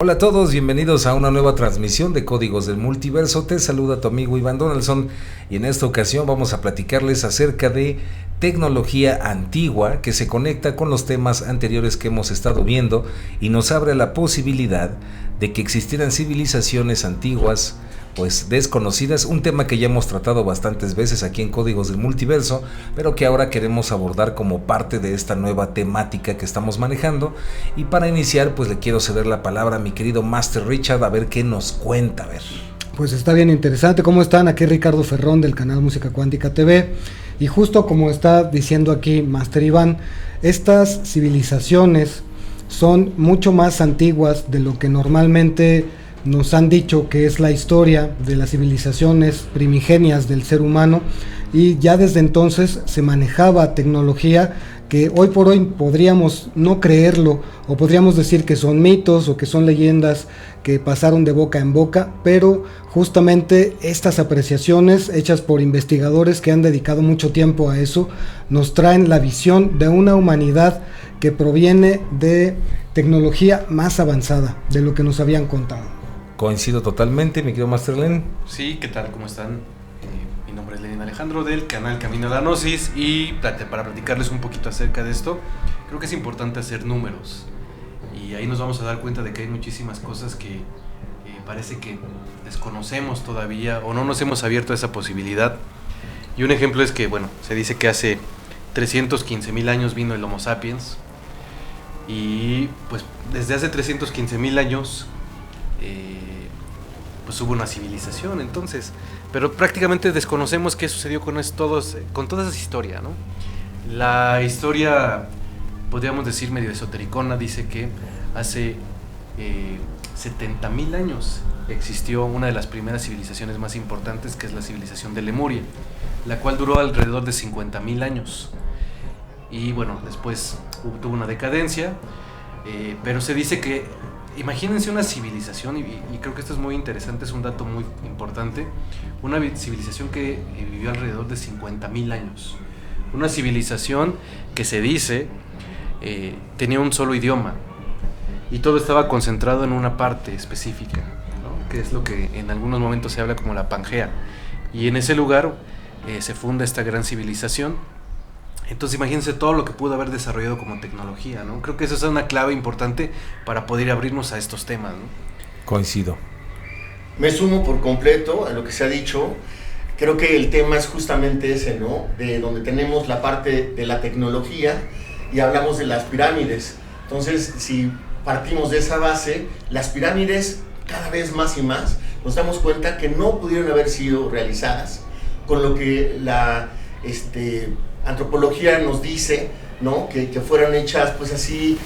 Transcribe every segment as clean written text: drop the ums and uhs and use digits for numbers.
Hola a todos, bienvenidos a una nueva transmisión de Códigos del Multiverso. Te saluda tu amigo Iván Donaldson y en esta ocasión vamos a platicarles acerca de tecnología antigua que se conecta con los temas anteriores que hemos estado viendo y nos abre la posibilidad de que existieran civilizaciones antiguas pues desconocidas, un tema que ya hemos tratado bastantes veces aquí en Códigos del Multiverso, pero que ahora queremos abordar como parte de esta nueva temática que estamos manejando. Y para iniciar pues le quiero ceder la palabra a mi querido Master Richard a ver qué nos cuenta, a ver. Pues está bien interesante. ¿Cómo están? Aquí Ricardo Ferrón del canal Música Cuántica TV. Y justo como está diciendo aquí Master Iván, estas civilizaciones son mucho más antiguas de lo que normalmente nos han dicho que es la historia de las civilizaciones primigenias del ser humano, y ya desde entonces se manejaba tecnología que hoy por hoy podríamos no creerlo, o podríamos decir que son mitos o que son leyendas que pasaron de boca en boca, pero justamente estas apreciaciones hechas por investigadores que han dedicado mucho tiempo a eso nos traen la visión de una humanidad que proviene de tecnología más avanzada de lo que nos habían contado. Coincido totalmente, mi querido Master Len. Sí, ¿qué tal? ¿Cómo están? Mi nombre es Lenin Alejandro del canal Camino a la Gnosis, y para platicarles un poquito acerca de esto, creo que es importante hacer números, y ahí nos vamos a dar cuenta de que hay muchísimas cosas que parece que desconocemos todavía o no nos hemos abierto a esa posibilidad. Y un ejemplo es que, bueno, se dice que hace 315,000 años vino el Homo sapiens, y pues desde hace 315,000 años pues hubo una civilización, entonces, pero prácticamente desconocemos qué sucedió con toda esa historia, ¿no? La historia, podríamos decir medio esotericona, dice que hace 70,000 años existió una de las primeras civilizaciones más importantes, que es la civilización de Lemuria, la cual duró alrededor de 50,000 años, y bueno, después tuvo una decadencia, pero se dice que imagínense una civilización, y creo que esto es muy interesante, es un dato muy importante, una civilización que vivió alrededor de 50,000 años. Una civilización que se dice tenía un solo idioma, y todo estaba concentrado en una parte específica, ¿no? Que es lo que en algunos momentos se habla como la Pangea, y en ese lugar se funda esta gran civilización. Entonces imagínense todo lo que pudo haber desarrollado como tecnología, ¿no? Creo que esa es una clave importante para poder abrirnos a estos temas, ¿no? Coincido. Me sumo por completo a lo que se ha dicho. Creo que el tema es justamente ese, ¿no? De donde tenemos la parte de la tecnología y hablamos de las pirámides. Entonces, si partimos de esa base, las pirámides cada vez más y más nos damos cuenta que no pudieron haber sido realizadas con lo que la antropología nos dice, ¿no? Que fueron hechas pues así,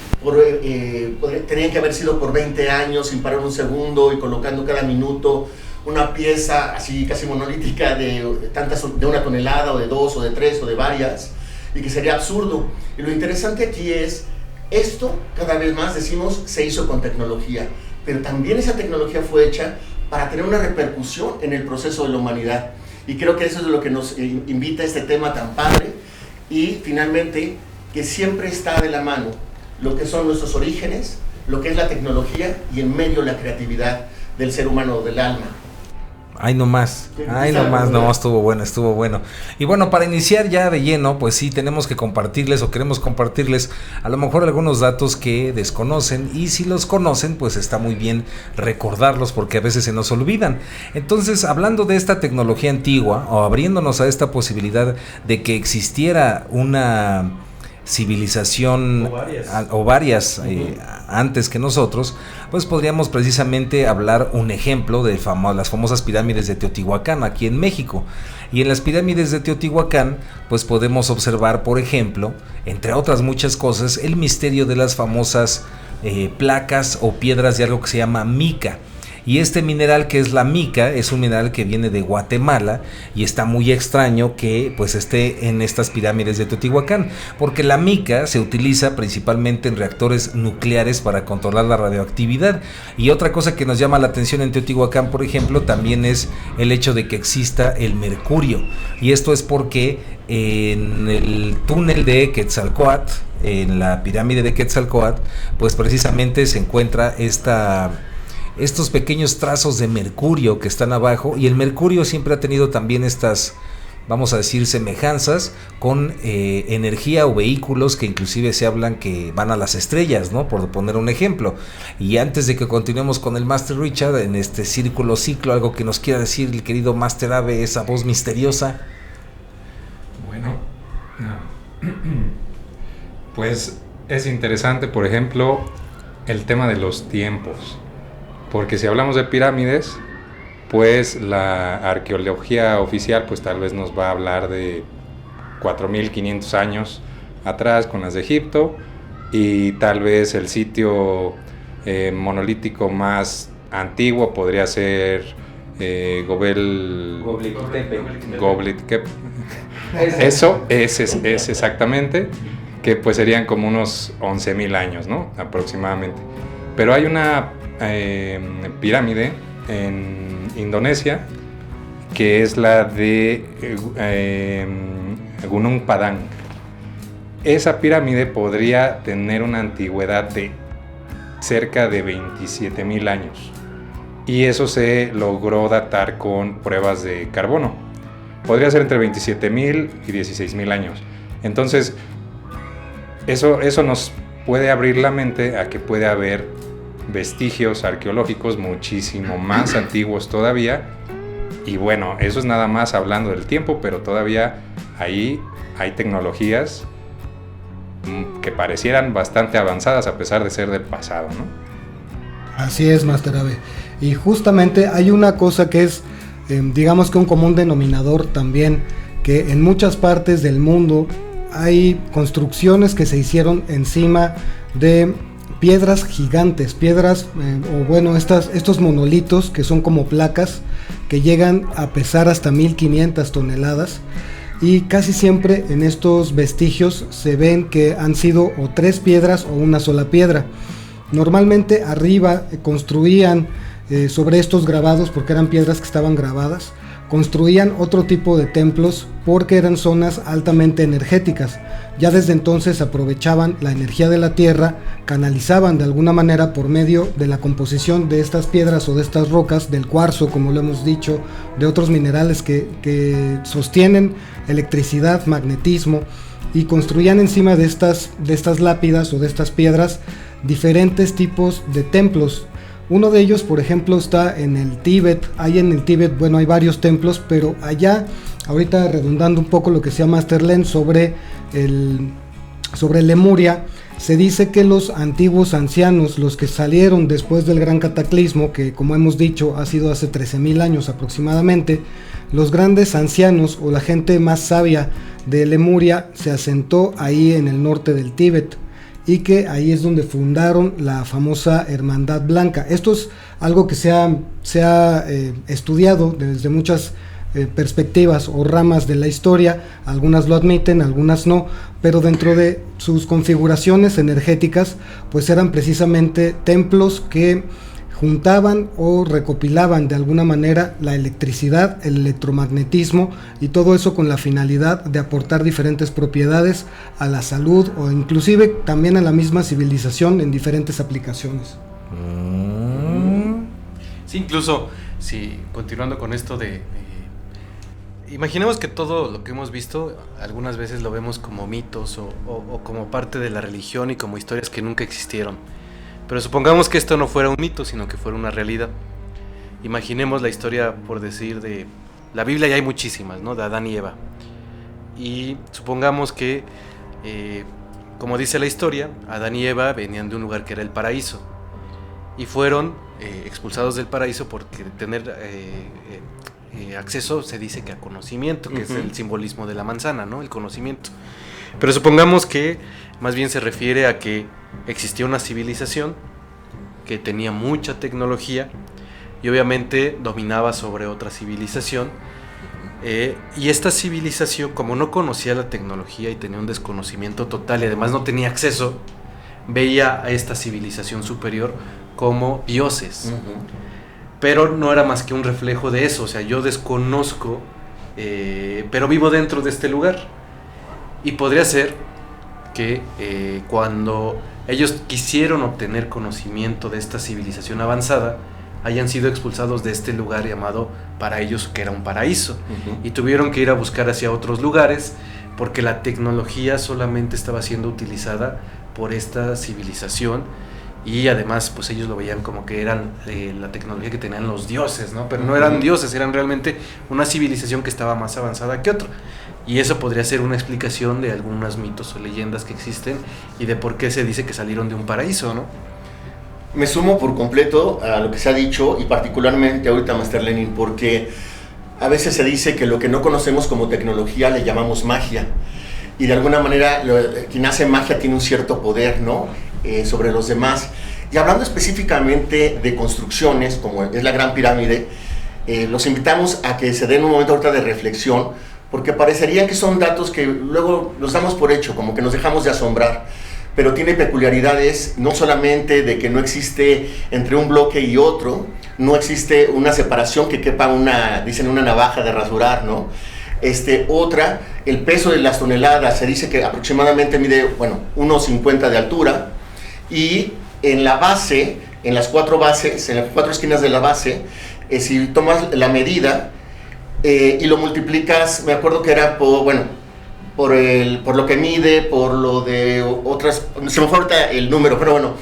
tenían que haber sido por 20 años sin parar un segundo y colocando cada minuto una pieza así casi monolítica de una tonelada o de 2 o de 3 o de varias, y que sería absurdo. Y lo interesante aquí es, esto cada vez más decimos se hizo con tecnología, pero también esa tecnología fue hecha para tener una repercusión en el proceso de la humanidad. Y creo que eso es lo que nos invita a este tema tan padre, y finalmente que siempre está de la mano lo que son nuestros orígenes, lo que es la tecnología, y en medio la creatividad del ser humano, del alma. Ay, no más, estuvo bueno. Y bueno, para iniciar ya de lleno, pues sí, tenemos que compartirles o queremos compartirles a lo mejor algunos datos que desconocen, y si los conocen, pues está muy bien recordarlos porque a veces se nos olvidan. Entonces, hablando de esta tecnología antigua o abriéndonos a esta posibilidad de que existiera una civilización o varias antes que nosotros, pues podríamos precisamente hablar un ejemplo de las famosas pirámides de Teotihuacán aquí en México. Y en las pirámides de Teotihuacán pues podemos observar, por ejemplo, entre otras muchas cosas, el misterio de las famosas placas o piedras de algo que se llama mica. Y este mineral, que es la mica, es un mineral que viene de Guatemala y está muy extraño que pues esté en estas pirámides de Teotihuacán, porque la mica se utiliza principalmente en reactores nucleares para controlar la radioactividad. Y otra cosa que nos llama la atención en Teotihuacán, por ejemplo, también es el hecho de que exista el mercurio, y esto es porque en el túnel de Quetzalcóatl, en la pirámide de Quetzalcóatl, pues precisamente se encuentra estos pequeños trazos de mercurio que están abajo, y el mercurio siempre ha tenido también estas, vamos a decir, semejanzas con energía o vehículos que inclusive se hablan que van a las estrellas, ¿no? Por poner un ejemplo. Y antes de que continuemos con el Master Richard en este ciclo, algo que nos quiera decir el querido Master Abe, esa voz misteriosa. Bueno, pues es interesante, por ejemplo, el tema de los tiempos, porque si hablamos de pirámides, pues la arqueología oficial pues tal vez nos va a hablar de 4.500 años atrás con las de Egipto, y tal vez el sitio monolítico más antiguo podría ser Göbekli Tepe. Eso es exactamente, que pues serían como unos 11.000 años, ¿no? Aproximadamente. Pero hay una pirámide en Indonesia, que es la de Gunung Padang. Esa pirámide podría tener una antigüedad de cerca de 27.000 años, y eso se logró datar con pruebas de carbono. Podría ser entre 27.000 y 16.000 años. Entonces, eso nos puede abrir la mente a que puede haber vestigios arqueológicos muchísimo más antiguos todavía. Y bueno, eso es nada más hablando del tiempo, pero todavía ahí hay tecnologías que parecieran bastante avanzadas a pesar de ser del pasado, ¿no? Así es, Master Abe. Y justamente hay una cosa que es, digamos que un común denominador también, que en muchas partes del mundo hay construcciones que se hicieron encima de piedras gigantes, estos monolitos que son como placas que llegan a pesar hasta 1.500 toneladas, y casi siempre en estos vestigios se ven que han sido o 3 piedras o una sola piedra. Normalmente arriba construían sobre estos grabados, porque eran piedras que estaban grabadas, construían otro tipo de templos porque eran zonas altamente energéticas. Ya desde entonces aprovechaban la energía de la tierra, canalizaban de alguna manera por medio de la composición de estas piedras o de estas rocas, del cuarzo, como lo hemos dicho, de otros minerales que sostienen electricidad, magnetismo, y construían encima de estas lápidas o de estas piedras diferentes tipos de templos. Uno de ellos, por ejemplo, está en el Tíbet. Ahí en el Tíbet, bueno, hay varios templos, pero allá, ahorita redundando un poco lo que decía Master Len sobre Lemuria, se dice que los antiguos ancianos, los que salieron después del gran cataclismo, que como hemos dicho ha sido hace 13.000 años aproximadamente, los grandes ancianos o la gente más sabia de Lemuria se asentó ahí en el norte del Tíbet, y que ahí es donde fundaron la famosa Hermandad Blanca. Esto es algo que se ha estudiado desde muchas perspectivas o ramas de la historia. Algunas lo admiten, algunas no, pero dentro de sus configuraciones energéticas pues eran precisamente templos que juntaban o recopilaban de alguna manera la electricidad, el electromagnetismo, y todo eso con la finalidad de aportar diferentes propiedades a la salud o inclusive también a la misma civilización en diferentes aplicaciones. Sí, incluso, sí, continuando con esto imaginemos que todo lo que hemos visto algunas veces lo vemos como mitos o como parte de la religión y como historias que nunca existieron. Pero supongamos que esto no fuera un mito, sino que fuera una realidad. Imaginemos la historia, por decir, de la Biblia, ya hay muchísimas, ¿no? De Adán y Eva. Y supongamos que, como dice la historia, Adán y Eva venían de un lugar que era el paraíso. Y fueron expulsados del paraíso porque tener acceso, se dice que a conocimiento, que es el simbolismo de la manzana, ¿no? El conocimiento. Pero supongamos que más bien se refiere a que existía una civilización que tenía mucha tecnología y obviamente dominaba sobre otra civilización. Y esta civilización, como no conocía la tecnología y tenía un desconocimiento total y además no tenía acceso, veía a esta civilización superior como dioses. Pero no era más que un reflejo de eso. O sea, yo desconozco, pero vivo dentro de este lugar. Y podría ser que cuando ellos quisieron obtener conocimiento de esta civilización avanzada, hayan sido expulsados de este lugar llamado para ellos que era un paraíso, y tuvieron que ir a buscar hacia otros lugares porque la tecnología solamente estaba siendo utilizada por esta civilización, y además pues ellos lo veían como que eran la tecnología que tenían los dioses, ¿no? Pero no eran dioses, eran realmente una civilización que estaba más avanzada que otra. Y eso podría ser una explicación de algunos mitos o leyendas que existen y de por qué se dice que salieron de un paraíso, ¿no? Me sumo por completo a lo que se ha dicho, y particularmente ahorita Master Lenin, porque a veces se dice que lo que no conocemos como tecnología le llamamos magia, y de alguna manera quien hace magia tiene un cierto poder, ¿no? Sobre los demás. Y hablando específicamente de construcciones como es la Gran Pirámide, los invitamos a que se den un momento ahorita de reflexión, porque parecería que son datos que luego los damos por hecho, como que nos dejamos de asombrar, pero tiene peculiaridades no solamente de que no existe entre un bloque y otro, no existe una separación que quepa dicen una navaja de rasurar, ¿no? Otra, el peso de las toneladas, se dice que aproximadamente mide, 1,50 de altura, y en la base, en las cuatro esquinas de la base, si tomas la medida y lo multiplicas, me acuerdo que era por lo que mide, por lo de otras, se me fue ahorita el número, pero bueno,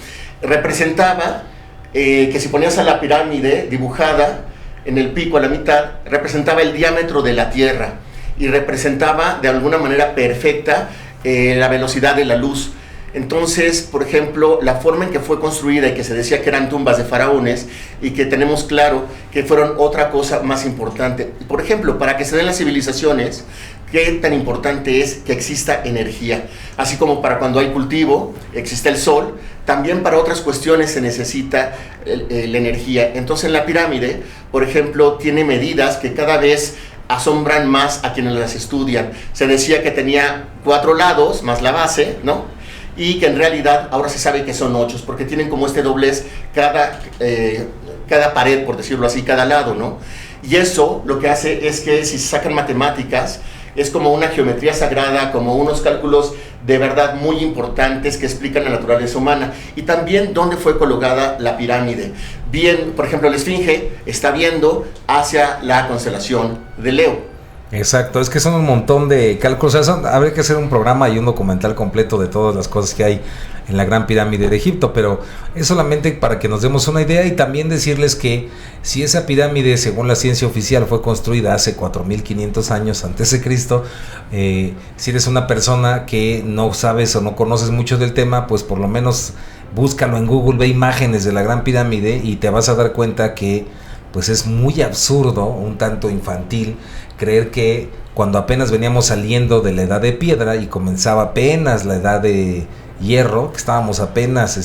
representaba que si ponías a la pirámide dibujada en el pico a la mitad, representaba el diámetro de la Tierra, y representaba de alguna manera perfecta la velocidad de la luz. Entonces, por ejemplo, la forma en que fue construida y que se decía que eran tumbas de faraones, y que tenemos claro que fueron otra cosa más importante. Por ejemplo, para que se den las civilizaciones, qué tan importante es que exista energía. Así como para cuando hay cultivo, existe el sol, también para otras cuestiones se necesita la energía. Entonces, en la pirámide, por ejemplo, tiene medidas que cada vez asombran más a quienes las estudian. Se decía que tenía 4 lados más la base, ¿no? Y que en realidad ahora se sabe que son 8, porque tienen como este doblez cada pared, por decirlo así, cada lado, ¿no? Y eso lo que hace es que si se sacan matemáticas, es como una geometría sagrada, como unos cálculos de verdad muy importantes que explican la naturaleza humana. Y también dónde fue colocada la pirámide. Bien, por ejemplo, la Esfinge está viendo hacia la constelación de Leo. Exacto, es que son un montón de cálculos. O sea, habría que hacer un programa y un documental completo de todas las cosas que hay en la Gran Pirámide de Egipto, pero es solamente para que nos demos una idea, y también decirles que si esa pirámide, según la ciencia oficial, fue construida hace 4500 años antes de Cristo, si eres una persona que no sabes o no conoces mucho del tema, pues por lo menos búscalo en Google, ve imágenes de la Gran Pirámide y te vas a dar cuenta que pues es muy absurdo, un tanto infantil, creer que cuando apenas veníamos saliendo de la edad de piedra y comenzaba apenas la edad de hierro, que estábamos apenas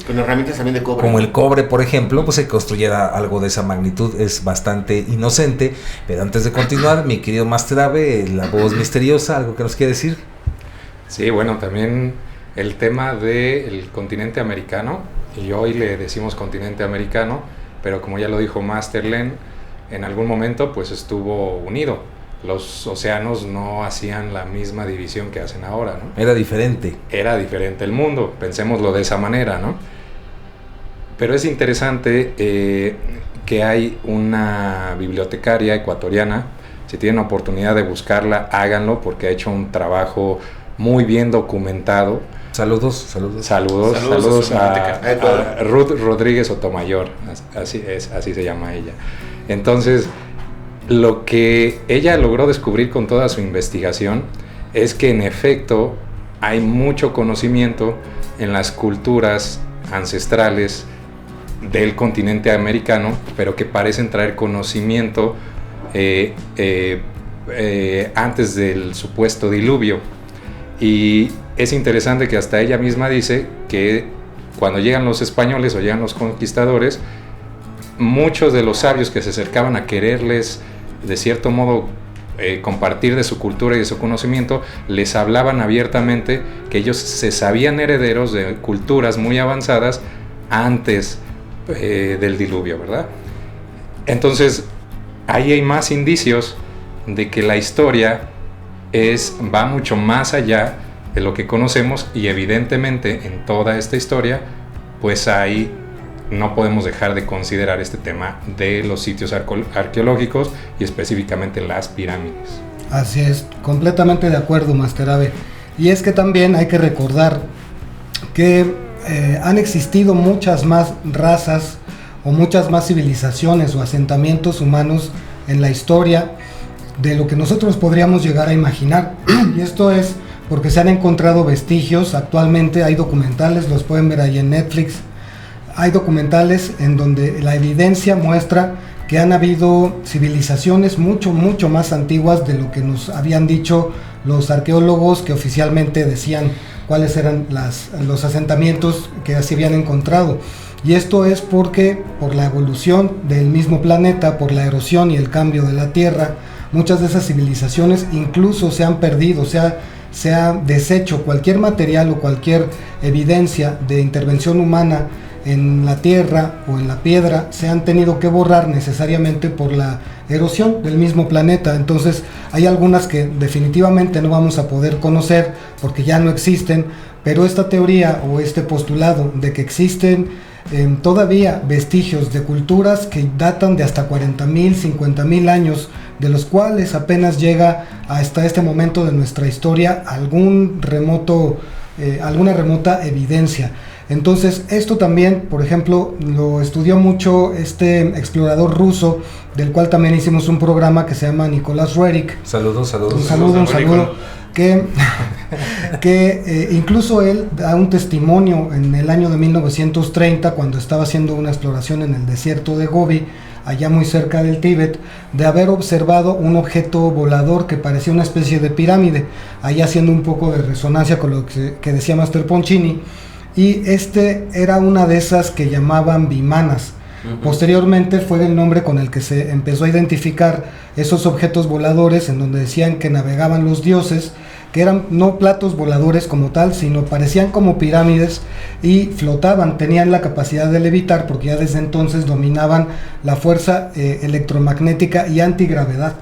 con herramientas también de cobre, como el cobre, por ejemplo, pues se construyera algo de esa magnitud. Es bastante inocente. Pero antes de continuar, mi querido Master Ave, la voz misteriosa, ¿algo que nos quiere decir? Sí, bueno, también el tema del continente americano, y hoy le decimos continente americano, pero como ya lo dijo Master Len, en algún momento pues estuvo unido. Los océanos no hacían la misma división que hacen ahora, ¿no? Era diferente el mundo, pensémoslo de esa manera, ¿no? Pero es interesante que hay una bibliotecaria ecuatoriana, si tienen oportunidad de buscarla, háganlo, porque ha hecho un trabajo muy bien documentado. Saludos a Ruth Rodríguez Sotomayor, así se llama ella. Entonces, lo que ella logró descubrir con toda su investigación es que en efecto hay mucho conocimiento en las culturas ancestrales del continente americano, pero que parecen traer conocimiento antes del supuesto diluvio. Y es interesante que hasta ella misma dice que cuando llegan los españoles o llegan los conquistadores, muchos de los sabios que se acercaban a quererles, de cierto modo, compartir de su cultura y de su conocimiento, les hablaban abiertamente que ellos se sabían herederos de culturas muy avanzadas antes del diluvio, ¿verdad? Entonces, ahí hay más indicios de que la historia va mucho más allá de lo que conocemos, y evidentemente en toda esta historia, pues ahí no podemos dejar de considerar este tema de los sitios arqueológicos y específicamente las pirámides. Así es, completamente de acuerdo, Master Ave. Y es que también hay que recordar que han existido muchas más razas o muchas más civilizaciones o asentamientos humanos en la historia de lo que nosotros podríamos llegar a imaginar. Y esto es porque se han encontrado vestigios. Actualmente hay documentales, los pueden ver ahí en Netflix. Hay documentales en donde la evidencia muestra que han habido civilizaciones mucho más antiguas de lo que nos habían dicho los arqueólogos, que oficialmente decían cuáles eran los asentamientos que se habían encontrado. Y esto es porque por la evolución del mismo planeta, por la erosión y el cambio de la Tierra, muchas de esas civilizaciones incluso se han perdido, se ha deshecho cualquier material o cualquier evidencia de intervención humana en la tierra o en la piedra, se han tenido que borrar necesariamente por la erosión del mismo planeta. Entonces hay algunas que definitivamente no vamos a poder conocer porque ya no existen, pero esta teoría o este postulado de que existen todavía vestigios de culturas que datan de hasta 40,000, 50,000 años, de los cuales apenas llega hasta este momento de nuestra historia alguna remota evidencia. Entonces esto también, por ejemplo, lo estudió mucho este explorador ruso, del cual también hicimos un programa, que se llama Nicolás Roerich. Saludos. Un saludo. Que incluso él da un testimonio en el año de 1930, cuando estaba haciendo una exploración en el desierto de Gobi, allá muy cerca del Tíbet, de haber observado un objeto volador que parecía una especie de pirámide, ahí haciendo un poco de resonancia con lo que decía Master Poncini. Y este era una de esas que llamaban vimanas. Posteriormente fue el nombre con el que se empezó a identificar esos objetos voladores, en donde decían que navegaban los dioses, que eran no platos voladores como tal, sino parecían como pirámides y flotaban, tenían la capacidad de levitar, porque ya desde entonces dominaban la fuerza electromagnética y antigravedad.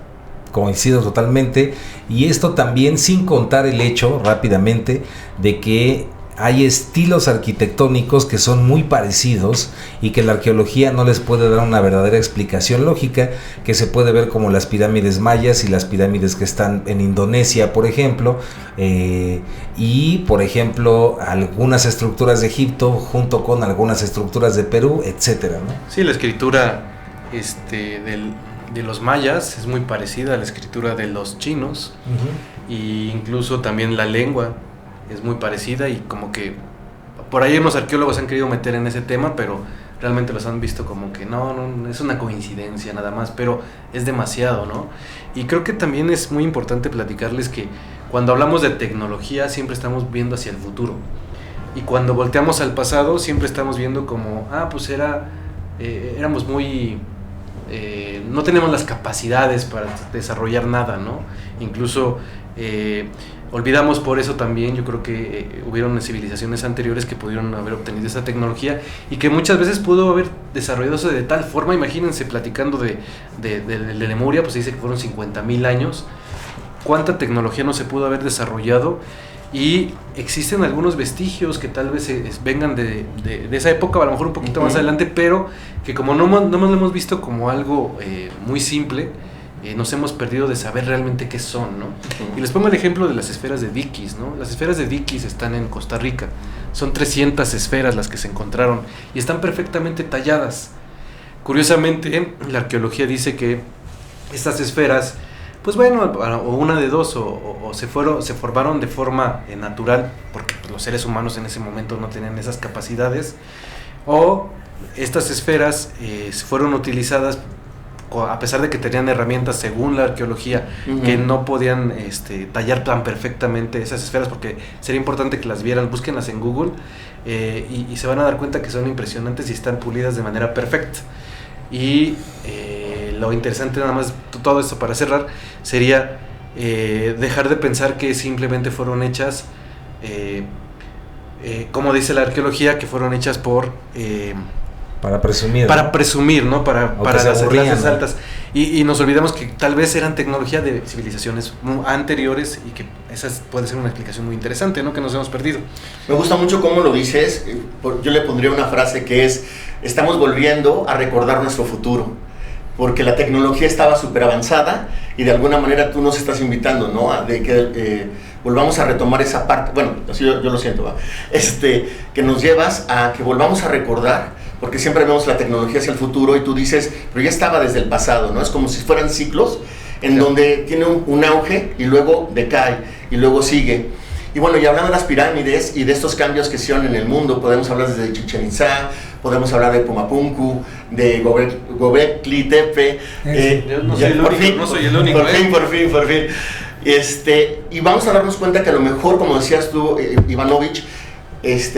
Coincido totalmente, y esto también sin contar el hecho, rápidamente, de que hay estilos arquitectónicos que son muy parecidos y que la arqueología no les puede dar una verdadera explicación lógica, que se puede ver como las pirámides mayas y las pirámides que están en Indonesia, por ejemplo, y por ejemplo algunas estructuras de Egipto junto con algunas estructuras de Perú, etcétera, ¿no? Sí, la escritura de los mayas es muy parecida a la escritura de los chinos, e incluso también la lengua es muy parecida, y como que por ahí unos arqueólogos han querido meter en ese tema, pero realmente los han visto como que no es una coincidencia nada más, pero es demasiado, ¿no? Y creo que también es muy importante platicarles que cuando hablamos de tecnología siempre estamos viendo hacia el futuro, y cuando volteamos al pasado siempre estamos viendo como, pues éramos muy... no tenemos las capacidades para desarrollar nada, ¿no? Incluso olvidamos por eso también, yo creo que hubieron civilizaciones anteriores que pudieron haber obtenido esa tecnología y que muchas veces pudo haber desarrollándose de tal forma. Imagínense, platicando de Lemuria, pues se dice que fueron 50,000 años, cuánta tecnología no se pudo haber desarrollado, y existen algunos vestigios que tal vez vengan de esa época, o a lo mejor un poquito más adelante, pero que como no lo hemos visto como algo muy simple, nos hemos perdido de saber realmente qué son, ¿no? Y les pongo el ejemplo de las esferas de Dikis, ¿no? Las esferas de Dikis están en Costa Rica, son 300 esferas las que se encontraron y están perfectamente talladas. Curiosamente, la arqueología dice que estas esferas, pues bueno, o una de dos, o se formaron de forma natural, porque los seres humanos en ese momento no tenían esas capacidades, o estas esferas fueron utilizadas a pesar de que tenían herramientas, según la arqueología, que no podían tallar tan perfectamente esas esferas, porque sería importante que las vieran, búsquenlas en Google, y se van a dar cuenta que son impresionantes y están pulidas de manera perfecta. Y lo interesante, nada más todo esto para cerrar, sería dejar de pensar que simplemente fueron hechas, como dice la arqueología, que fueron hechas por... para presumir. Para presumir, ¿no? Para las clases ¿no? altas. Y nos olvidamos que tal vez eran tecnología de civilizaciones anteriores y que esa puede ser una explicación muy interesante, ¿no? Que nos hemos perdido. Me gusta mucho cómo lo dices. Yo le pondría una frase que es: estamos volviendo a recordar nuestro futuro, porque la tecnología estaba súper avanzada y de alguna manera tú nos estás invitando, ¿no? A de que volvamos a retomar esa parte, bueno, así yo lo siento, ¿va? Que nos llevas a que volvamos a recordar, porque siempre vemos la tecnología hacia el futuro y tú dices, pero ya estaba desde el pasado, ¿no? Es como si fueran ciclos en donde tiene un auge y luego decae y luego sigue. Y bueno, y hablando de las pirámides y de estos cambios que se hicieron en el mundo, podemos hablar desde Chichén Itzá, podemos hablar de Pumapunku, de Göbekli Tepe. No soy el único. Por fin. Y vamos a darnos cuenta que a lo mejor, como decías tú, Ivanovich,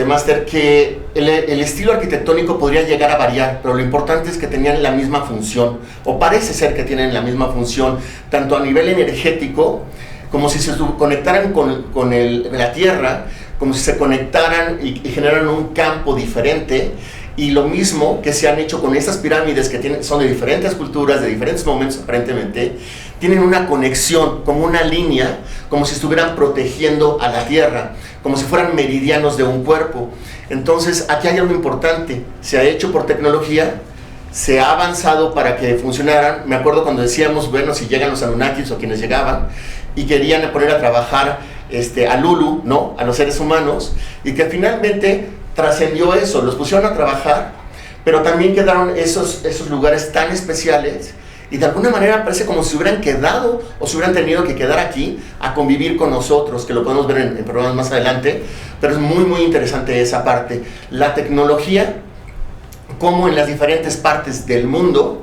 Máster, que el estilo arquitectónico podría llegar a variar, pero lo importante es que tenían la misma función, o parece ser que tienen la misma función, tanto a nivel energético, como si se conectaran con la Tierra, como si se conectaran y generaran un campo diferente. Y lo mismo que se han hecho con estas pirámides que son de diferentes culturas, de diferentes momentos aparentemente, tienen una conexión, como una línea, como si estuvieran protegiendo a la Tierra, como si fueran meridianos de un cuerpo. Entonces aquí hay algo importante, se ha hecho por tecnología, se ha avanzado para que funcionaran. Me acuerdo cuando decíamos, bueno, si llegan los Anunnakis o quienes llegaban y querían poner a trabajar a Lulu, ¿no? A los seres humanos, y que finalmente trascendió eso, los pusieron a trabajar, pero también quedaron esos lugares tan especiales y de alguna manera parece como si hubieran quedado o si hubieran tenido que quedar aquí a convivir con nosotros, que lo podemos ver en programas más adelante, pero es muy muy interesante esa parte. La tecnología, como en las diferentes partes del mundo,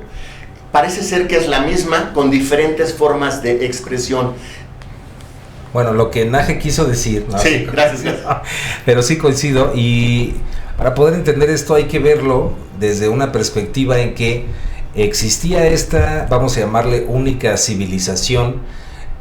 parece ser que es la misma con diferentes formas de expresión. Bueno, lo que Naje quiso decir, ¿no? Sí, gracias. Pero sí coincido, y para poder entender esto hay que verlo desde una perspectiva en que existía esta, vamos a llamarle, única civilización,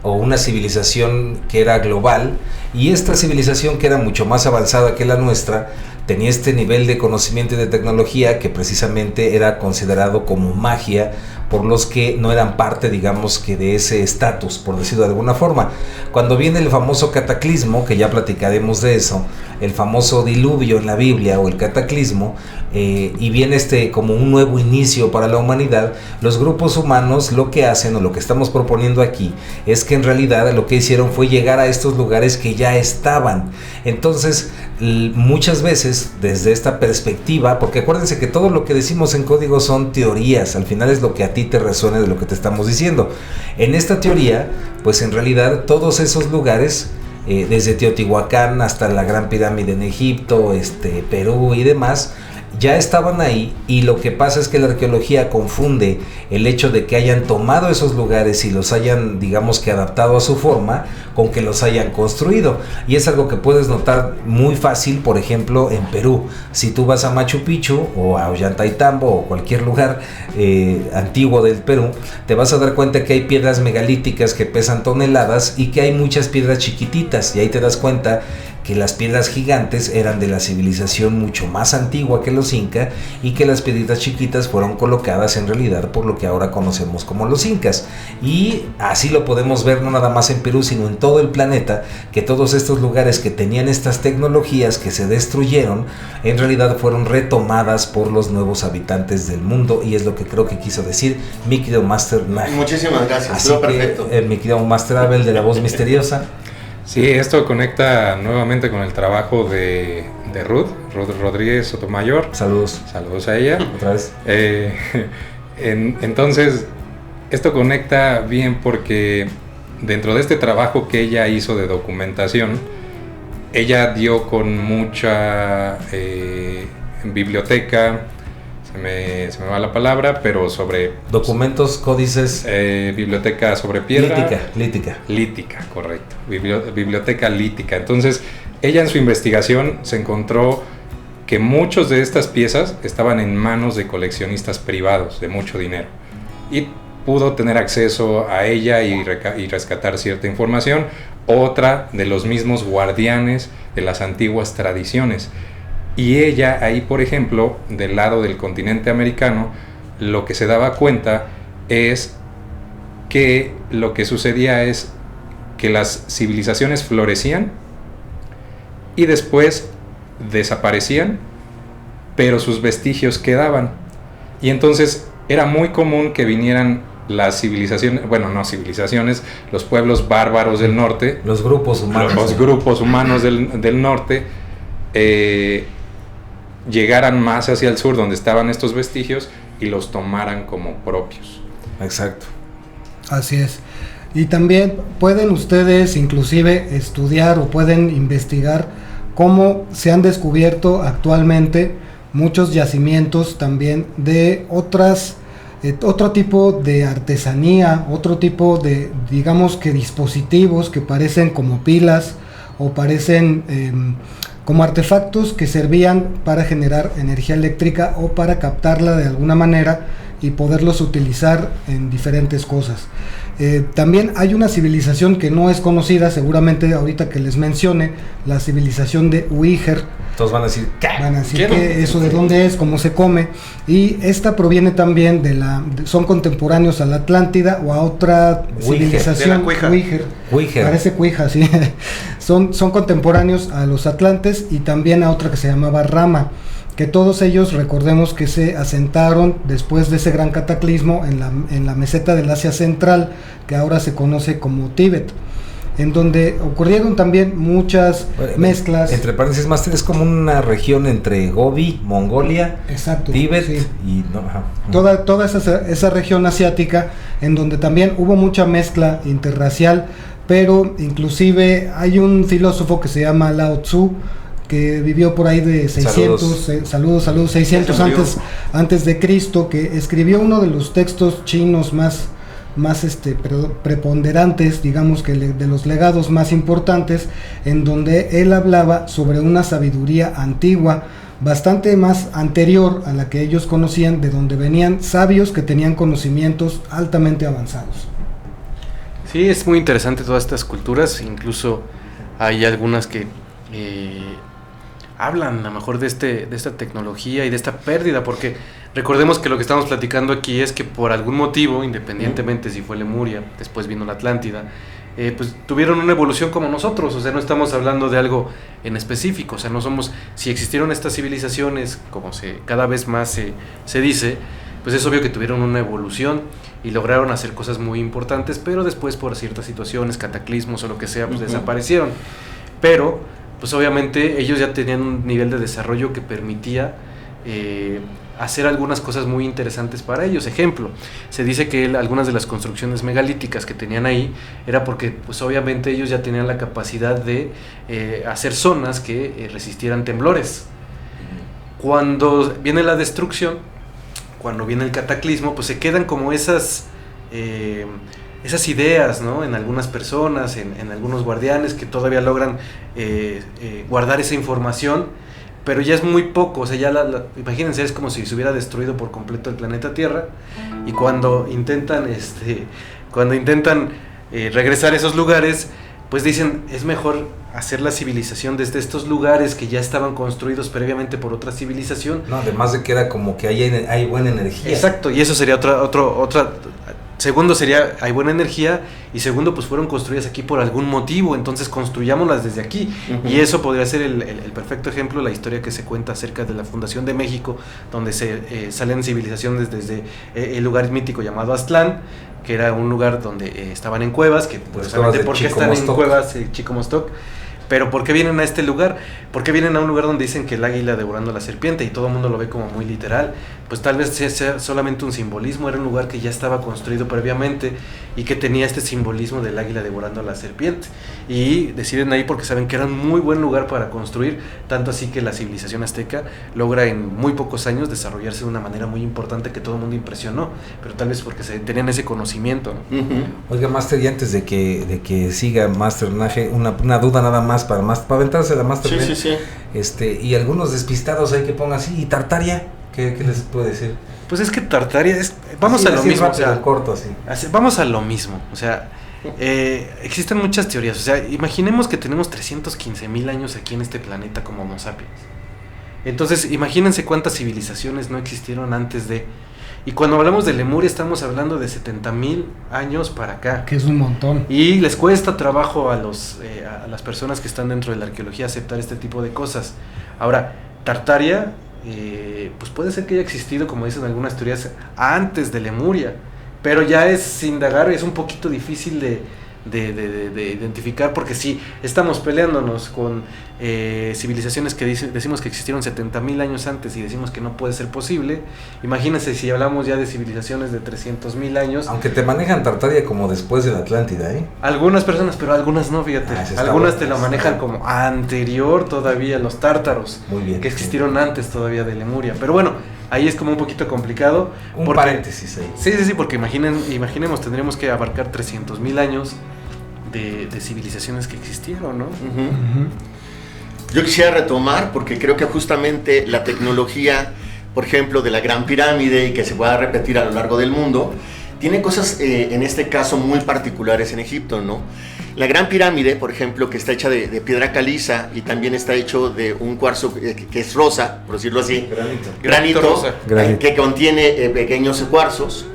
o una civilización que era global, y esta civilización, que era mucho más avanzada que la nuestra, tenía este nivel de conocimiento y de tecnología que precisamente era considerado como magia por los que no eran parte, digamos, que de ese estatus, por decirlo de alguna forma. Cuando viene el famoso cataclismo, que ya platicaremos de eso, el famoso diluvio en la Biblia o el cataclismo, y viene como un nuevo inicio para la humanidad, los grupos humanos lo que hacen, o lo que estamos proponiendo aquí, es que en realidad lo que hicieron fue llegar a estos lugares que ya estaban. Entonces, muchas veces desde esta perspectiva, porque acuérdense que todo lo que decimos en código son teorías, al final es lo que a ti te resuene de lo que te estamos diciendo. En esta teoría, pues en realidad todos esos lugares, desde Teotihuacán hasta la Gran Pirámide en Egipto, Perú y demás, ya estaban ahí, y lo que pasa es que la arqueología confunde el hecho de que hayan tomado esos lugares y los hayan, digamos, que adaptado a su forma, con que los hayan construido. Y es algo que puedes notar muy fácil, por ejemplo, en Perú. Si tú vas a Machu Picchu o a Ollantaytambo o cualquier lugar antiguo del Perú, te vas a dar cuenta que hay piedras megalíticas que pesan toneladas y que hay muchas piedras chiquititas, y ahí te das cuenta que las piedras gigantes eran de la civilización mucho más antigua que los incas, y que las piedritas chiquitas fueron colocadas en realidad por lo que ahora conocemos como los incas. Y así lo podemos ver no nada más en Perú, sino en todo el planeta, que todos estos lugares que tenían estas tecnologías que se destruyeron, en realidad fueron retomadas por los nuevos habitantes del mundo, y es lo que creo que quiso decir mi querido Master Naje. Muchísimas gracias, así que, perfecto. Mi querido Master Abel de la voz misteriosa. Sí, esto conecta nuevamente con el trabajo de Ruth Rodríguez Sotomayor. Saludos a ella. Otra vez. Entonces, esto conecta bien porque dentro de este trabajo que ella hizo de documentación, ella dio con mucha biblioteca, se me va la palabra, pero sobre... Documentos, códices... biblioteca sobre piedra. Lítica, correcto. Biblioteca lítica. Entonces, ella en su investigación se encontró que muchos de estas piezas estaban en manos de coleccionistas privados de mucho dinero, y pudo tener acceso a ella y rescatar cierta información. Otra de los mismos guardianes de las antiguas tradiciones, y ella ahí, por ejemplo, del lado del continente americano, lo que se daba cuenta es que lo que sucedía es que las civilizaciones florecían y después desaparecían, pero sus vestigios quedaban. Y entonces era muy común que vinieran las civilizaciones, bueno, no civilizaciones, los pueblos bárbaros del norte, los grupos humanos, los grupos humanos del norte, llegaran más hacia el sur donde estaban estos vestigios y los tomaran como propios. Exacto. Así es. Y también pueden ustedes inclusive estudiar o pueden investigar cómo se han descubierto actualmente muchos yacimientos también de otro tipo de artesanía, otro tipo de, digamos que dispositivos que parecen como pilas o parecen como artefactos que servían para generar energía eléctrica o para captarla de alguna manera y poderlos utilizar en diferentes cosas. También hay una civilización que no es conocida, seguramente ahorita que les mencione, la civilización de Uíger. Todos van a decir, ¿qué? Van a decir que eso de dónde es, cómo se come, y esta proviene también son contemporáneos a la Atlántida o a otra civilización. Uíger. Parece cuija, sí. son contemporáneos a los atlantes y también a otra que se llamaba Rama, que todos ellos, recordemos que se asentaron después de ese gran cataclismo en la meseta del Asia Central, que ahora se conoce como Tíbet, en donde ocurrieron también muchas mezclas. Entre paréntesis, Máster, es como una región entre Gobi, Mongolia, exacto, Tíbet, sí. Y toda esa región asiática, en donde también hubo mucha mezcla interracial, pero inclusive hay un filósofo que se llama Lao Tzu, que vivió por ahí de 600, saludos, 600 antes de Cristo, que escribió uno de los textos chinos más preponderantes, digamos que de los legados más importantes, en donde él hablaba sobre una sabiduría antigua, bastante más anterior a la que ellos conocían, de donde venían sabios que tenían conocimientos altamente avanzados. Sí, es muy interesante todas estas culturas, incluso hay algunas que hablan a lo mejor de esta tecnología y de esta pérdida, porque recordemos que lo que estamos platicando aquí es que por algún motivo, independientemente si fue Lemuria, después vino la Atlántida, pues tuvieron una evolución como nosotros, o sea, no estamos hablando de algo en específico, o sea, no somos, si existieron estas civilizaciones, como cada vez más se dice, pues es obvio que tuvieron una evolución y lograron hacer cosas muy importantes, pero después por ciertas situaciones, cataclismos o lo que sea, pues desaparecieron, pero pues obviamente ellos ya tenían un nivel de desarrollo que permitía hacer algunas cosas muy interesantes para ellos. Ejemplo, se dice que algunas de las construcciones megalíticas que tenían ahí era porque pues obviamente ellos ya tenían la capacidad de hacer zonas que resistieran temblores. Cuando viene la destrucción, cuando viene el cataclismo, pues se quedan como esas ideas, ¿no? En algunas personas, en algunos guardianes que todavía logran guardar esa información, pero ya es muy poco, o sea, ya imagínense, es como si se hubiera destruido por completo el planeta Tierra, y cuando intentan regresar a esos lugares, pues dicen, es mejor hacer la civilización desde estos lugares que ya estaban construidos previamente por otra civilización. No, además de que era como que hay buena energía. Exacto, y eso sería otra. Segundo sería, hay buena energía, y segundo, pues fueron construidas aquí por algún motivo, entonces construyámoslas desde aquí. Y eso podría ser el perfecto ejemplo, la historia que se cuenta acerca de la fundación de México, donde salen civilizaciones desde el lugar mítico llamado Aztlán, que era un lugar donde estaban en cuevas, que precisamente porque están en cuevas, Chicomostoc. Pero ¿por qué vienen a este lugar? ¿Por qué vienen a un lugar donde dicen que el águila devorando a la serpiente y todo el mundo lo ve como muy literal? Pues tal vez sea solamente un simbolismo, era un lugar que ya estaba construido previamente y que tenía este simbolismo del águila devorando a la serpiente. Y deciden ahí porque saben que era un muy buen lugar para construir, tanto así que la civilización azteca logra en muy pocos años desarrollarse de una manera muy importante que todo el mundo impresionó, pero tal vez porque tenían ese conocimiento, ¿no? Oiga, Master, y antes de que siga Master Naje, una duda nada más para aventarse la Master. Sí. y algunos despistados hay que pongan así, ¿y Tartaria? ¿Qué les puede decir? Pues es que Tartaria es... Vamos Sí, a lo así mismo, o rápido, sea, corto, así. vamos a lo mismo, o sea, existen muchas teorías, o sea, imaginemos que tenemos 315,000 años aquí en este planeta como Homo sapiens. Entonces, imagínense cuántas civilizaciones no existieron antes de... Y cuando hablamos de Lemuria estamos hablando de 70,000 años para acá. Que es un montón. Y les cuesta trabajo a las personas que están dentro de la arqueología aceptar este tipo de cosas. Ahora, Tartaria, pues puede ser que haya existido, como dicen algunas teorías, antes de Lemuria, pero ya es indagar, es un poquito difícil de identificar, porque si estamos peleándonos con civilizaciones que decimos que existieron 70,000 años antes y decimos que no puede ser posible, imagínense si hablamos ya de civilizaciones de 300,000 años. Aunque te manejan Tartaria como después de la Atlántida, Algunas personas, pero algunas no, fíjate. Algunas te lo manejan como anterior todavía a los tártaros. Muy bien. Que existieron antes todavía de Lemuria. Pero bueno, ahí es como un poquito complicado. Un paréntesis ahí. Sí, porque imaginemos, tendríamos que abarcar 300,000 años de civilizaciones que existieron, ¿no? Yo quisiera retomar, porque creo que justamente la tecnología, por ejemplo, de la Gran Pirámide, y que se pueda repetir a lo largo del mundo, tiene cosas, en este caso, muy particulares en Egipto, ¿no? La Gran Pirámide, por ejemplo, que está hecha de piedra caliza y también está hecho de un cuarzo que es rosa, por decirlo así. Granito rosa. Que contiene pequeños cuarzos.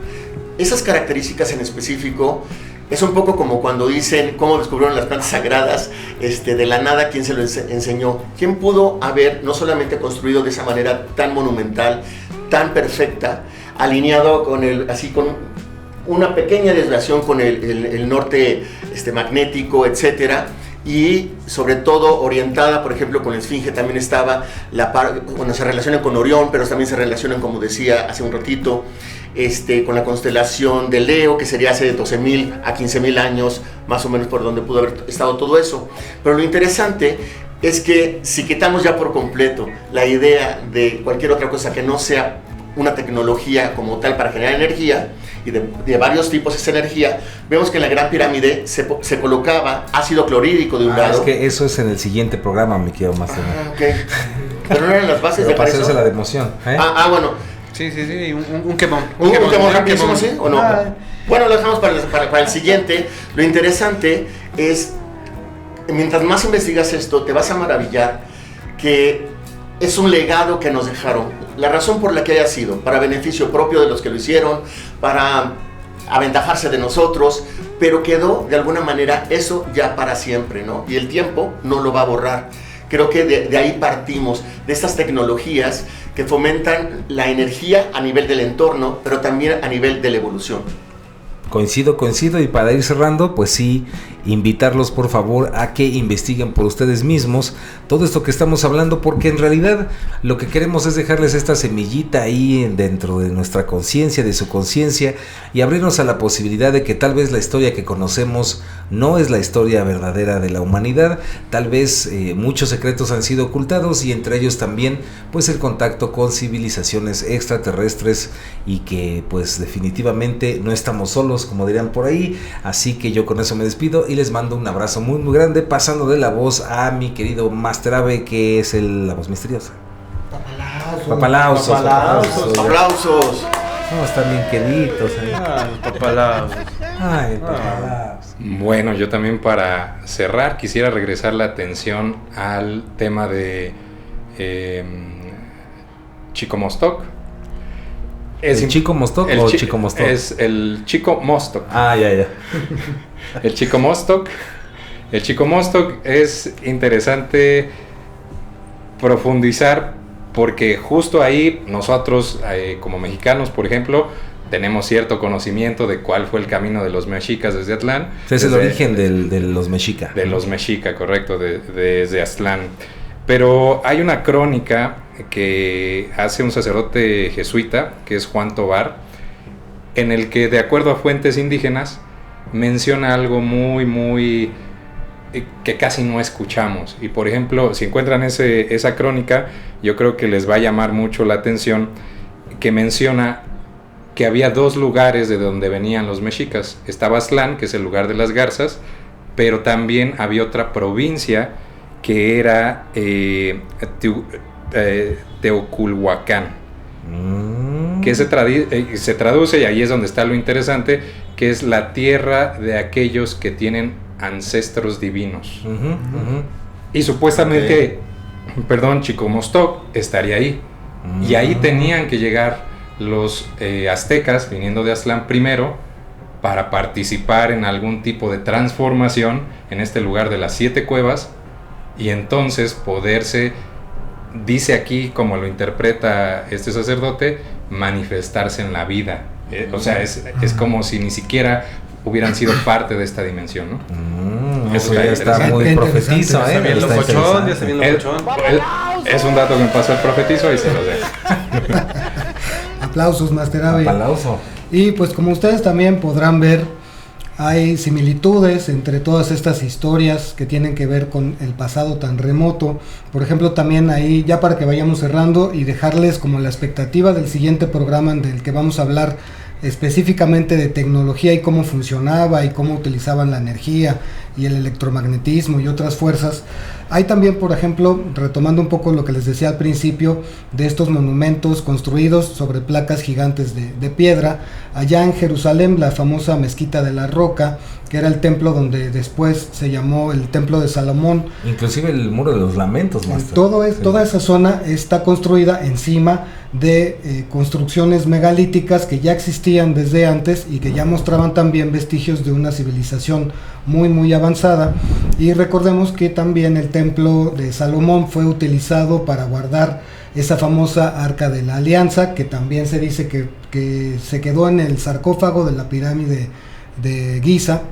Esas características en específico es un poco como cuando dicen cómo descubrieron las plantas sagradas, de la nada, ¿quién se lo enseñó? ¿Quién pudo haber no solamente construido de esa manera tan monumental, tan perfecta, alineado con con una pequeña desviación con el norte magnético, etcétera, y sobre todo orientada, por ejemplo, con la Esfinge también estaba se relaciona con Orión, pero también se relacionan, como decía hace un ratito, con la constelación de Leo, que sería hace de 12,000 a 15,000 años, más o menos, por donde pudo haber estado todo eso. Pero lo interesante es que si quitamos ya por completo la idea de cualquier otra cosa que no sea una tecnología como tal para generar energía, y de varios tipos esa energía, vemos que en la Gran Pirámide se colocaba ácido clorhídrico de un lado. Es que eso es en el siguiente programa, mi querido Master. Ok. Pero no eran las bases de para hacerse eso. la de emoción. Bueno. Sí, un quemón. ¿Un quemón rapidísimo, sí? ¿O no? Bueno, lo dejamos para el siguiente. Lo interesante es, mientras más investigas esto, te vas a maravillar que es un legado que nos dejaron. La razón por la que haya sido, para beneficio propio de los que lo hicieron, para aventajarse de nosotros, pero quedó de alguna manera eso ya para siempre, ¿no? Y el tiempo no lo va a borrar. Creo que de ahí partimos, de estas tecnologías que fomentan la energía a nivel del entorno, pero también a nivel de la evolución. Coincido, y para ir cerrando, pues sí, invitarlos por favor a que investiguen por ustedes mismos todo esto que estamos hablando, porque en realidad lo que queremos es dejarles esta semillita ahí dentro de nuestra conciencia, de su conciencia, y abrirnos a la posibilidad de que tal vez la historia que conocemos no es la historia verdadera de la humanidad. Tal vez muchos secretos han sido ocultados, y entre ellos también pues el contacto con civilizaciones extraterrestres, y que pues definitivamente no estamos solos, como dirían por ahí. Así que yo con eso me despido y les mando un abrazo muy muy grande, pasando de la voz a mi querido Master Ave, que es la voz misteriosa. Papalausos. Aplausos. No, están bien queditos. Papalausos. Ay, papalausos. Bueno, yo también, para cerrar, quisiera regresar la atención al tema de Chico Mostok. ¿El Chico Mostok o Chico Mostok? Es el Chico Mostok. Ya. El Chico Mostok. El Chico Mostok es interesante profundizar, porque justo ahí nosotros, como mexicanos, por ejemplo, tenemos cierto conocimiento de cuál fue el camino de los mexicas desde Aztlán. Es el origen de los mexica. De los mexica, correcto, desde Aztlán. Pero hay una crónica que hace un sacerdote jesuita, que es Juan Tobar, en el que, de acuerdo a fuentes indígenas, menciona algo muy que casi no escuchamos. Y por ejemplo, si encuentran esa crónica, yo creo que les va a llamar mucho la atención, que menciona que había dos lugares de donde venían los mexicas. Estaba Aztlán, que es el lugar de las garzas, pero también había otra provincia que era Teoculhuacán, que se traduce, y ahí es donde está lo interesante, que es la tierra de aquellos que tienen ancestros divinos. Y supuestamente, Chicomostoc estaría ahí. Y ahí tenían que llegar los aztecas, viniendo de Aztlán primero, para participar en algún tipo de transformación en este lugar de las 7 cuevas, y entonces poderse, dice aquí, como lo interpreta este sacerdote, manifestarse en la vida. O sea, es como si ni siquiera hubieran sido parte de esta dimensión, ¿no? Eso ya está muy profetizo, Ya está bien locochón. Es un dato que me pasó el profetizo y se lo dejo. Aplausos, Master Abe. Aplauso. Y pues como ustedes también podrán ver, hay similitudes entre todas estas historias que tienen que ver con el pasado tan remoto. Por ejemplo, también ahí, ya para que vayamos cerrando y dejarles como la expectativa del siguiente programa en el que vamos a hablar específicamente de tecnología y cómo funcionaba y cómo utilizaban la energía y el electromagnetismo y otras fuerzas. Hay también, por ejemplo, retomando un poco lo que les decía al principio, de estos monumentos construidos sobre placas gigantes de piedra, allá en Jerusalén, la famosa Mezquita de la Roca, que era el templo donde después se llamó el Templo de Salomón. Inclusive el Muro de los Lamentos, Master. Toda esa zona está construida encima de construcciones megalíticas que ya existían desde antes y que ya mostraban también vestigios de una civilización muy muy avanzada. Y recordemos que también el Templo de Salomón fue utilizado para guardar esa famosa Arca de la Alianza, que también se dice que se quedó en el sarcófago de la pirámide de Giza,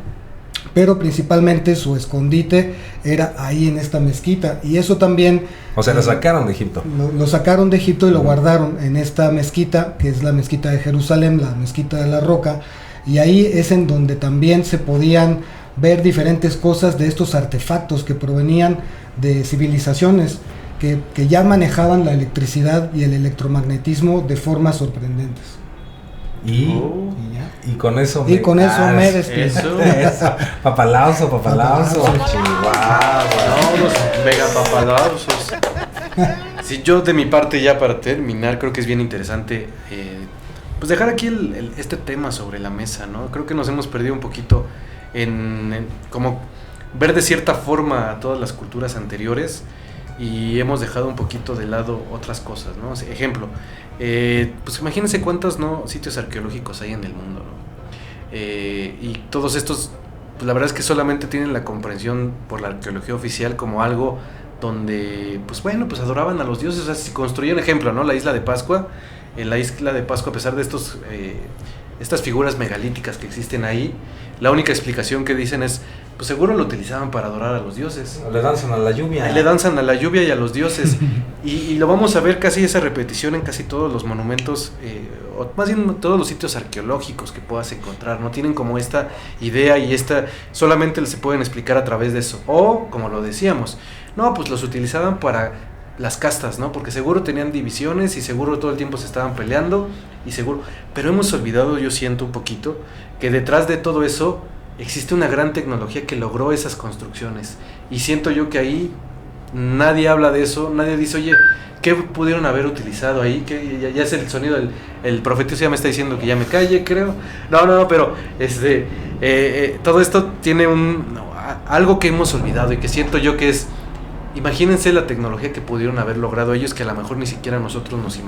pero principalmente su escondite era ahí en esta mezquita, y eso también... O sea, lo sacaron de Egipto. Lo sacaron de Egipto y lo guardaron en esta mezquita, que es la mezquita de Jerusalén, la Mezquita de la Roca, y ahí es en donde también se podían ver diferentes cosas de estos artefactos que provenían de civilizaciones que ya manejaban la electricidad y el electromagnetismo de formas sorprendentes. Y con eso me despido. Eso. Papalauso. Chihuahua. No, los mega papalausos. Sí, yo de mi parte, ya para terminar, creo que es bien interesante pues dejar aquí este tema sobre la mesa, ¿no? Creo que nos hemos perdido un poquito en como ver de cierta forma a todas las culturas anteriores, y hemos dejado un poquito de lado otras cosas, ¿no? Ejemplo, pues imagínense cuántos sitios arqueológicos hay en el mundo, ¿no? Y todos estos, pues la verdad es que solamente tienen la comprensión por la arqueología oficial como algo donde, pues bueno, pues adoraban a los dioses. O sea, si construían, ejemplo, ¿no? La isla de Pascua, en la isla de Pascua, a pesar de estas figuras megalíticas que existen ahí, la única explicación que dicen es, pues seguro lo utilizaban para adorar a los dioses. Le danzan a la lluvia. Le danzan a la lluvia y a los dioses. y lo vamos a ver casi esa repetición en casi todos los monumentos, o más bien todos los sitios arqueológicos que puedas encontrar, ¿no? Tienen como esta idea, y solamente se pueden explicar a través de eso. O, como lo decíamos, no, pues los utilizaban para las castas, ¿no? Porque seguro tenían divisiones y seguro todo el tiempo se estaban peleando, y seguro... Pero hemos olvidado, yo siento un poquito, que detrás de todo eso existe una gran tecnología que logró esas construcciones, y siento yo que ahí nadie habla de eso, nadie dice, oye, ¿qué pudieron haber utilizado ahí? Que ya es el sonido, el profetizo ya me está diciendo que ya me calle, creo. No, pero todo esto tiene algo que hemos olvidado, y que siento yo que es, imagínense la tecnología que pudieron haber logrado ellos, que a lo mejor ni siquiera nosotros nos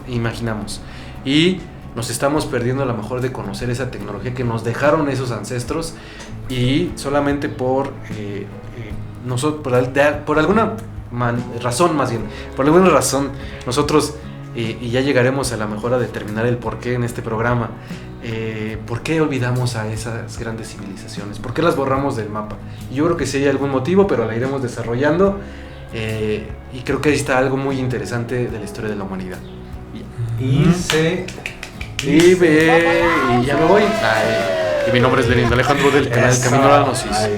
imaginamos, y nos estamos perdiendo a lo mejor de conocer esa tecnología que nos dejaron esos ancestros, y solamente por alguna razón, nosotros, y ya llegaremos a la mejor a determinar el por qué en este programa, por qué olvidamos a esas grandes civilizaciones, por qué las borramos del mapa. Y yo creo que sí hay algún motivo, pero la iremos desarrollando, y creo que ahí está algo muy interesante de la historia de la humanidad. Y ya me voy. Y mi nombre es Benindo Alejandro, del canal Camino a la Gnosis.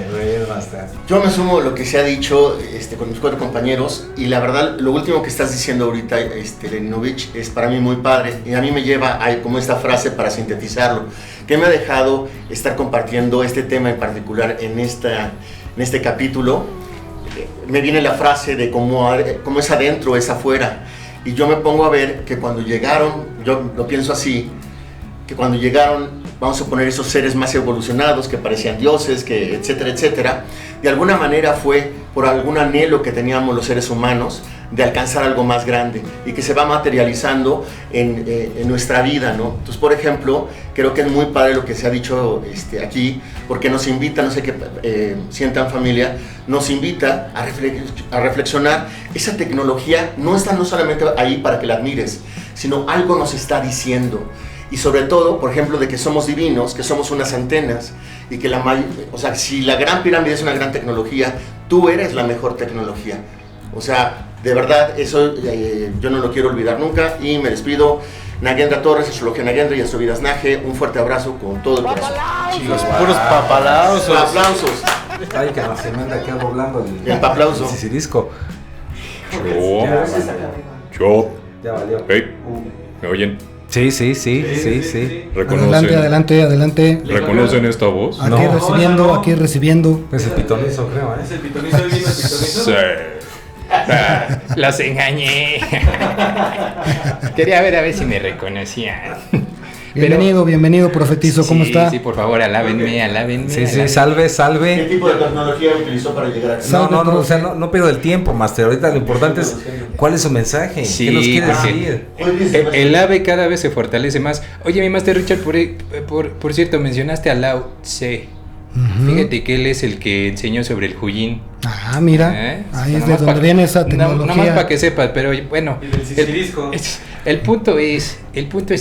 Yo me sumo a lo que se ha dicho con mis 4 compañeros, y la verdad, lo último que estás diciendo ahorita, Leninovich, es para mí muy padre, y a mí me lleva a como esta frase para sintetizarlo, que me ha dejado estar compartiendo este tema en particular en este capítulo. me viene la frase de cómo es adentro, es afuera. Y yo me pongo a ver que cuando llegaron, yo lo pienso así, que cuando llegaron, vamos a poner esos seres más evolucionados, que parecían dioses, que etcétera, etcétera, de alguna manera fue por algún anhelo que teníamos los seres humanos de alcanzar algo más grande y que se va materializando en nuestra vida, ¿no? Entonces, por ejemplo, creo que es muy padre lo que se ha dicho aquí, porque nos invita, no sé qué sientan familia, nos invita a reflexionar. Esa tecnología no está no solamente ahí para que la admires, sino algo nos está diciendo. Y sobre todo, por ejemplo, de que somos divinos, que somos unas antenas, y que o sea, si la Gran Pirámide es una gran tecnología, tú eres la mejor tecnología. O sea, de verdad, eso yo no lo quiero olvidar nunca, y me despido. Nagendra Torres, Astrología Nagendra y Astrovidas Naje, un fuerte abrazo con todo el corazón. Los puros papalausos. Aplausos. Ay, que la semana que hago hablando El aplauso. el sisirisco. Yo. Ya valió. Hey, ¿me oyen? Sí. Adelante. ¿Reconocen esta voz? Aquí recibiendo. Es el pitonizo, creo, ¿Es el pitonizo? ¿El vino pitonizo? Sí. Los engañé. Quería ver a ver si me reconocían. Bienvenido, profetizo, ¿cómo está? Sí, por favor, alábenme. Sí, alábenme. salve. ¿Qué tipo de tecnología utilizó para llegar aquí? No, o sea, no pierdo el tiempo, Master. Ahorita lo importante es cuál es su mensaje, Sí, qué nos quiere porque decir. El ave cada vez se fortalece más. Oye, mi Master Richard, por cierto, mencionaste a Lao Tse. Fíjate que él es el que enseñó sobre el Huyin. Ah, mira, ahí es de Nomás donde viene esa tecnología. Nomás para que sepas, pero bueno. Y del sisirisco. El punto es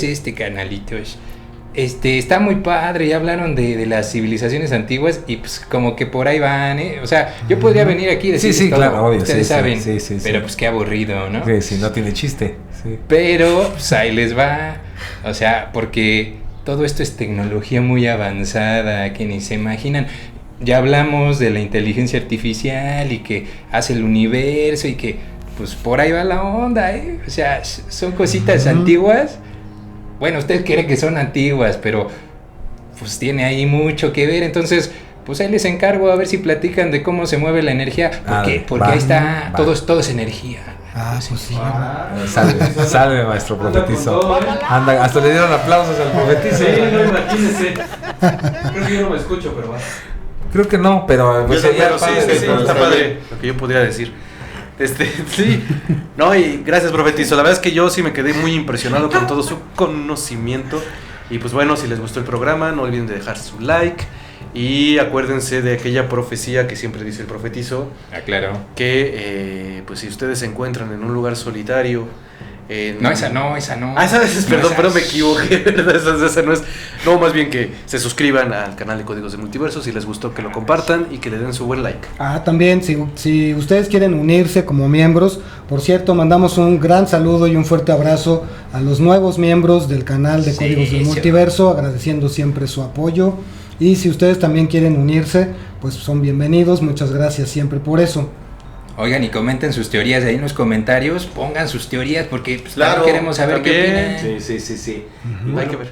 este, canalitos. Está muy padre, ya hablaron de las civilizaciones antiguas y pues como que por ahí van, ¿eh? O sea, yo podría venir aquí y decir Sí, todo, claro, obvio, ustedes sí, saben, sí. pero pues qué aburrido, ¿no? Sí, no tiene chiste. Sí. Pero pues ahí les va, o sea, porque todo esto es tecnología muy avanzada que ni se imaginan. Ya hablamos de la inteligencia artificial y que hace el universo y que pues por ahí va la onda, ¿eh? O sea, son cositas antiguas. Bueno, ustedes creen que son antiguas, pero pues tiene ahí mucho que ver. Entonces, pues ahí les encargo a ver si platican de cómo se mueve la energía. Porque ahí está, todo es energía. Pues sí. Salve, maestro profetizo. Anda, hasta le dieron aplausos al profetizo. Sí, no, imagínense. Creo que yo no me escucho, pero va. Creo que no, pero pues sería Pero padre. sí, está padre lo que yo podría decir. Sí, no, y gracias, profetizo. La verdad es que yo sí me quedé muy impresionado con todo su conocimiento. Y pues bueno, si les gustó el programa, no olviden de dejar su like. Y acuérdense de aquella profecía que siempre dice el profetizo. Claro. Que pues si ustedes se encuentran en un lugar solitario. No, esa no. Perdón, me equivoqué, ¿verdad? Esa no es. No, más bien que se suscriban al canal de Códigos de Multiverso. Si les gustó, que lo compartan y que le den su buen like. También, si ustedes quieren unirse como miembros, por cierto, mandamos un gran saludo y un fuerte abrazo a los nuevos miembros del canal de Códigos del Multiverso, agradeciendo siempre su apoyo. Y si ustedes también quieren unirse, pues son bienvenidos. Muchas gracias siempre por eso. Oigan, y comenten sus teorías ahí en los comentarios, pongan sus teorías porque pues, Claro, queremos saber qué opinan. Sí. Hay que ver.